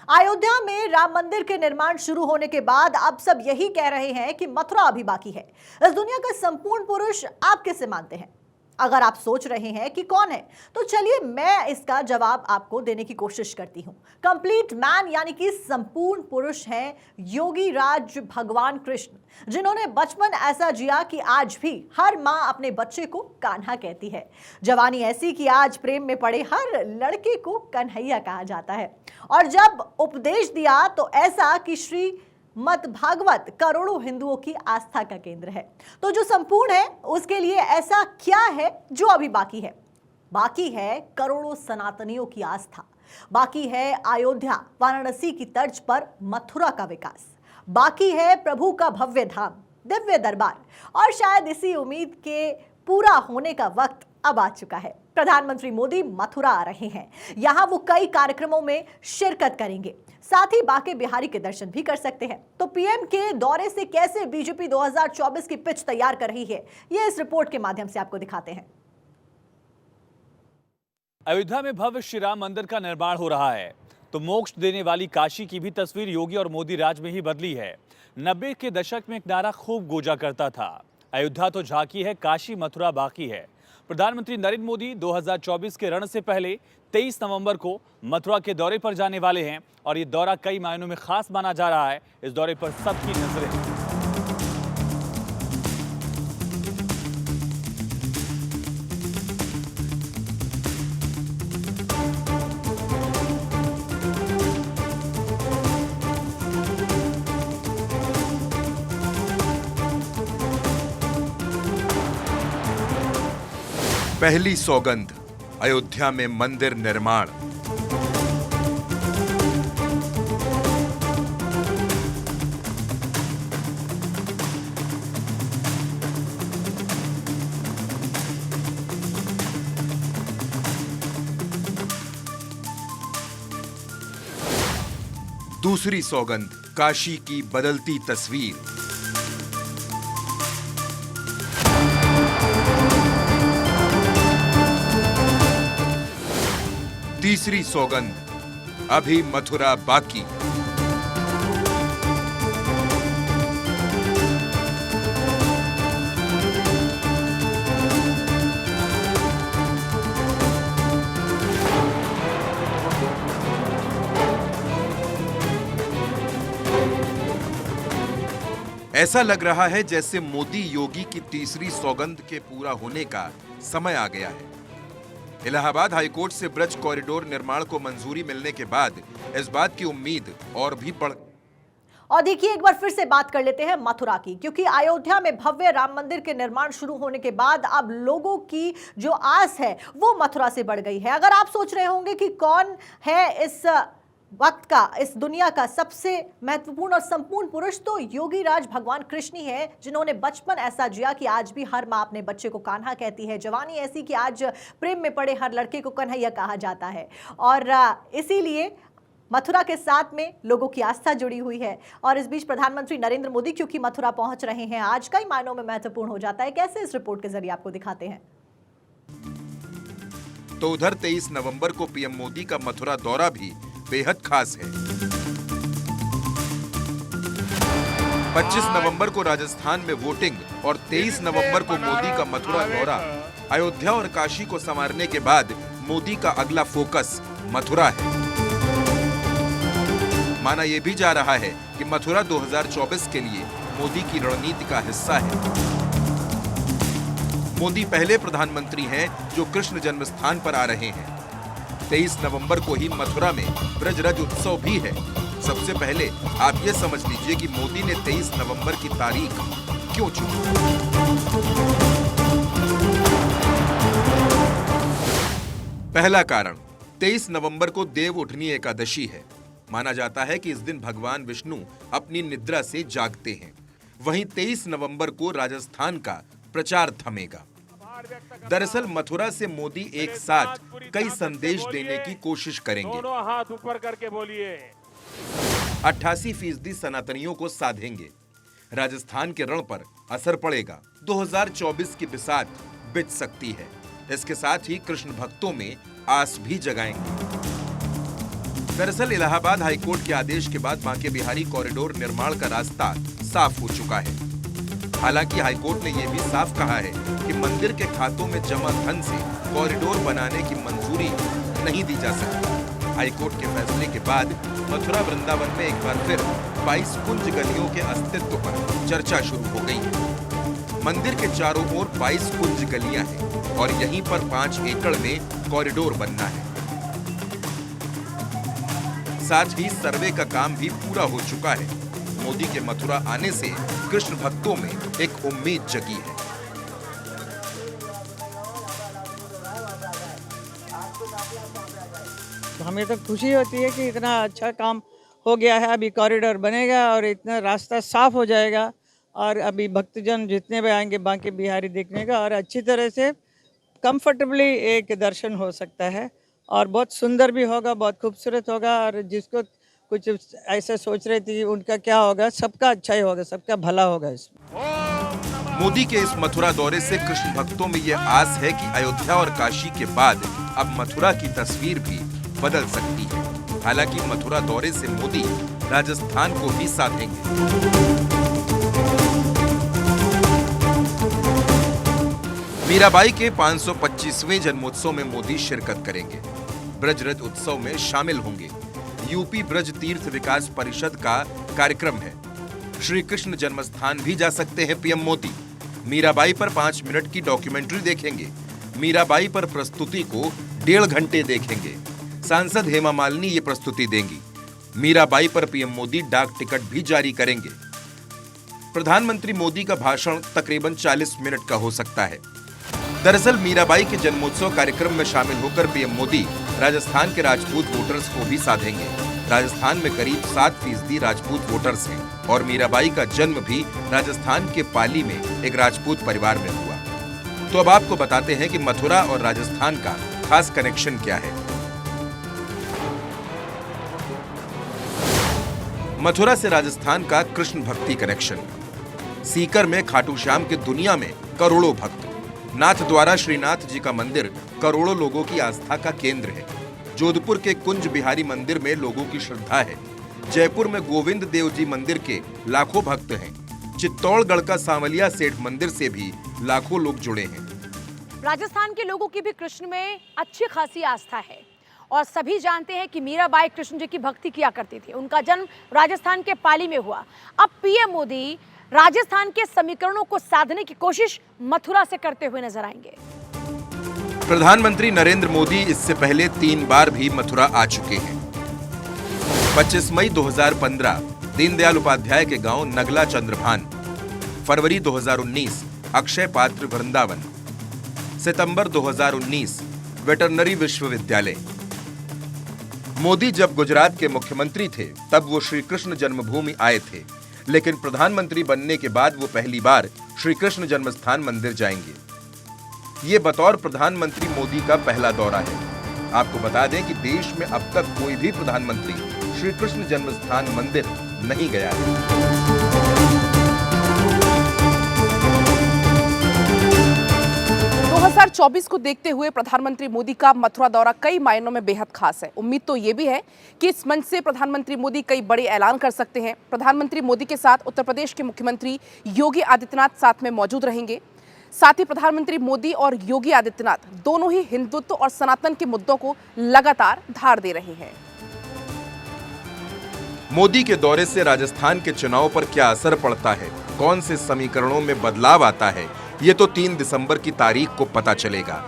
अयोध्या में राम मंदिर के निर्माण शुरू होने के बाद अब सब यही कह रहे हैं कि मथुरा अभी बाकी है। इस दुनिया का संपूर्ण पुरुष आप किसे मानते हैं? अगर आप सोच रहे हैं कि कौन है, तो चलिए मैं इसका जवाब आपको देने की कोशिश करती हूं। कंप्लीट मैन यानी कि संपूर्ण पुरुष हैं योगी राज भगवान कृष्ण, जिन्होंने बचपन ऐसा जिया कि आज भी हर मां अपने बच्चे को कान्हा कहती है। जवानी ऐसी कि आज प्रेम में पड़े हर लड़के को कन्हैया कहा जाता है। और जब उपदेश दिया तो ऐसा कि श्री मत भागवत करोड़ों हिंदुओं की आस्था का केंद्र है। तो जो संपूर्ण है उसके लिए ऐसा क्या है जो अभी बाकी है? बाकी है करोड़ों सनातनियों की आस्था, बाकी है अयोध्या वाराणसी की तर्ज पर मथुरा का विकास, बाकी है प्रभु का भव्य धाम दिव्य दरबार। और शायद इसी उम्मीद के पूरा होने का वक्त अब आ चुका है। प्रधानमंत्री मोदी मथुरा आ रहे हैं। यहां वो कई कार्यक्रमों में शिरकत करेंगे, साथ ही बांके बिहारी के दर्शन भी कर सकते हैं। तो पीएम के दौरे से कैसे बीजेपी 2024 की पिच तैयार कर रही है, ये इस रिपोर्ट के माध्यम से आपको दिखाते हैं। अयोध्या में भव्य श्री राम मंदिर का निर्माण हो रहा है, तो मोक्ष देने वाली काशी की भी तस्वीर योगी और मोदी राज में ही बदली है। 90 के दशक में एक नारा खूब गूंजा करता था, अयोध्या तो झांकी है, काशी मथुरा बाकी है। प्रधानमंत्री नरेंद्र मोदी 2024 के रण से पहले 23 नवंबर को मथुरा के दौरे पर जाने वाले हैं और ये दौरा कई मायनों में खास माना जा रहा है। इस दौरे पर सबकी नजरें हैं। पहली सौगंध अयोध्या में मंदिर निर्माण। दूसरी सौगंध काशी की बदलती तस्वीर। तीसरी सौगंध अभी मथुरा बाकी। ऐसा लग रहा है जैसे मोदी योगी की तीसरी सौगंध के पूरा होने का समय आ गया है। इलाहाबाद हाईकोर्ट से ब्रज कॉरिडोर निर्माण को मंजूरी मिलने के बाद इस बात की उम्मीद और भी बढ़। और देखिए एक बार फिर से बात कर लेते हैं मथुरा की, क्योंकि अयोध्या में भव्य राम मंदिर के निर्माण शुरू होने के बाद अब लोगों की जो आस है वो मथुरा से बढ़ गई है। अगर आप सोच रहे होंगे कि कौन है इस वक्त का, इस दुनिया का सबसे महत्वपूर्ण और संपूर्ण पुरुष, तो योगी राज भगवान कृष्ण ही है, जिन्होंने बचपन ऐसा जिया कि आज भी हर मां अपने बच्चे को कान्हा कहती है। जवानी ऐसी कि आज प्रेम में पड़े हर लड़के को कन्हैया कहा जाता है। और इसीलिए मथुरा के साथ में लोगों की आस्था जुड़ी हुई है। और इस बीच प्रधानमंत्री नरेंद्र मोदी क्योंकि मथुरा पहुंच रहे हैं, आज कई मायनों में महत्वपूर्ण हो जाता है। कैसे, इस रिपोर्ट के जरिए आपको दिखाते हैं। तो उधर 23 नवंबर को पीएम मोदी का मथुरा दौरा भी बेहद खास है। 25 नवंबर को राजस्थान में वोटिंग और 23 नवंबर को मोदी का मथुरा दौरा। अयोध्या और काशी को संवारने के बाद मोदी का अगला फोकस मथुरा है। माना यह भी जा रहा है कि मथुरा 2024 के लिए मोदी की रणनीति का हिस्सा है। मोदी पहले प्रधानमंत्री हैं जो कृष्ण जन्मस्थान पर आ रहे हैं। 23 नवंबर को ही मथुरा में ब्रजरज उत्सव भी है। सबसे पहले आप ये समझ लीजिए कि मोदी ने 23 नवंबर की तारीख क्यों चुनी। पहला कारण, 23 नवंबर को देव उठनी एकादशी है। माना जाता है कि इस दिन भगवान विष्णु अपनी निद्रा से जागते हैं। वहीं 23 नवंबर को राजस्थान का प्रचार थमेगा। दरअसल मथुरा से मोदी एक साथ कई संदेश देने की कोशिश करेंगे। दोनों हाथ ऊपर करके बोलिए। 88% सनातनियों को साधेंगे। राजस्थान के रण पर असर पड़ेगा। 2024 की बिसात बिछ सकती है। इसके साथ ही कृष्ण भक्तों में आस भी जगाएंगे। दरअसल इलाहाबाद हाईकोर्ट के आदेश के बाद बांके बिहारी कॉरिडोर निर्माण का रास्ता साफ हो चुका है। हालांकि हाईकोर्ट ने यह भी साफ कहा है कि मंदिर के खातों में जमा धन से कॉरिडोर बनाने की मंजूरी नहीं दी जा सकती। हाईकोर्ट के फैसले के बाद मथुरा वृंदावन में एक बार फिर 22 कुंज गलियों के अस्तित्व पर चर्चा शुरू हो गई है। मंदिर के चारों ओर 22 कुंज गलियां हैं और यहीं पर 5 एकड़ में कॉरिडोर बनना है। साथ ही सर्वे का काम भी पूरा हो चुका है। मोदी के मथुरा आने से कृष्ण भक्तों में एक उम्मीद जगी है। हमें तो खुशी होती है कि इतना अच्छा काम हो गया है। अभी कॉरिडोर बनेगा और इतना रास्ता साफ हो जाएगा और अभी भक्तजन जितने भी आएंगे बांके बिहारी देखने का और अच्छी तरह से कंफर्टेबली एक दर्शन हो सकता है और बहुत सुंदर भी होगा, बहुत खूबसूरत होगा। और जिसको कुछ ऐसा सोच रहे थे उनका क्या होगा, सबका अच्छा ही होगा, सबका भला होगा इसमें। मोदी के इस मथुरा दौरे से कृष्ण भक्तों में यह आस है कि अयोध्या और काशी के बाद अब मथुरा की तस्वीर भी बदल सकती है। हालांकि मथुरा दौरे से मोदी राजस्थान को भी साधेंगे। मीराबाई के 525वें जन्मोत्सव में मोदी शिरकत करेंगे। ब्रजरथ उत्सव में शामिल होंगे। यूपी ब्रज तीर्थ विकास परिषद का कार्यक्रम है। श्री कृष्ण जन्मस्थान भी जा सकते हैं पीएम मोदी। मीराबाई पर 5 मिनट की डॉक्यूमेंट्री देखेंगे। मीराबाई पर प्रस्तुति को 1.5 घंटे देखेंगे। सांसद हेमा मालिनी ये प्रस्तुति देंगी। मीराबाई पर पीएम मोदी डाक टिकट भी जारी करेंगे। प्रधानमंत्री मोदी का भाषण तकरीबन 40 मिनट का हो सकता है। दरअसल मीराबाई के जन्मोत्सव कार्यक्रम में शामिल होकर पीएम मोदी राजस्थान के राजपूत वोटर्स को भी साधेंगे। राजस्थान में करीब 7% राजपूत वोटर्स हैं और मीराबाई का जन्म भी राजस्थान के पाली में एक राजपूत परिवार में हुआ। तो अब आपको बताते हैं कि मथुरा और राजस्थान का खास कनेक्शन क्या है। मथुरा से राजस्थान का कृष्ण भक्ति कनेक्शन। सीकर में खाटू श्याम के दुनिया में करोड़ों भक्त। नाथ द्वारा श्रीनाथ जी का मंदिर करोड़ों लोगों की आस्था का केंद्र है। जोधपुर के कुंज बिहारी मंदिर में लोगों की श्रद्धा है। जयपुर में गोविंद देव जी मंदिर के लाखों भक्त हैं। चित्तौड़गढ़ का सांवलिया सेठ मंदिर से भी लाखों लोग जुड़े हैं। राजस्थान के लोगों की भी कृष्ण में अच्छी खासी आस्था है और सभी जानते हैं कि मीराबाई कृष्ण जी की भक्ति किया करती थी। उनका जन्म राजस्थान के पाली में हुआ। अब पीएम मोदी राजस्थान के समीकरणों को साधने की कोशिश मथुरा से करते हुए नजर आएंगे। प्रधानमंत्री नरेंद्र मोदी इससे पहले 3 बार भी मथुरा आ चुके हैं। 25 मई 2015 दीनदयाल उपाध्याय के गांव नगला चंद्रभान। फरवरी 2019 अक्षय पात्र वृंदावन। सितंबर 2019 वेटरनरी विश्वविद्यालय। मोदी जब गुजरात के मुख्यमंत्री थे तब वो श्री कृष्ण जन्मभूमि आए थे, लेकिन प्रधानमंत्री बनने के बाद वो पहली बार श्री कृष्ण जन्मस्थान मंदिर जाएंगे। ये बतौर प्रधानमंत्री मोदी का पहला दौरा है। आपको बता दें कि देश में अब तक कोई भी प्रधानमंत्री श्री कृष्ण जन्मस्थान मंदिर नहीं गया है। 2024 को देखते हुए प्रधानमंत्री मोदी का मथुरा दौरा कई मायनों में बेहद खास है। उम्मीद तो ये भी है कि इस मंच से प्रधानमंत्री मोदी कई बड़े ऐलान कर सकते हैं। प्रधानमंत्री मोदी के साथ उत्तर प्रदेश के मुख्यमंत्री योगी आदित्यनाथ साथ में मौजूद रहेंगे। साथ ही प्रधानमंत्री मोदी और योगी आदित्यनाथ दोनों ही हिंदुत्व और सनातन के मुद्दों को लगातार धार दे रहे हैं। मोदी के दौरे से राजस्थान के चुनाव पर क्या असर पड़ता है, कौन से समीकरणों में बदलाव आता है, ये तो 3 दिसंबर की तारीख को पता चलेगा।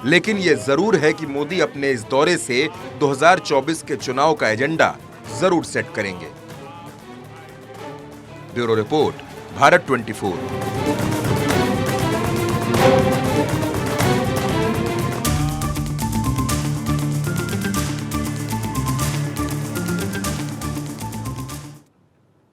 लेकिन ये जरूर है कि मोदी अपने इस दौरे से 2024 के चुनाव का एजेंडा जरूर सेट करेंगे। Bureau report, Bharat 24।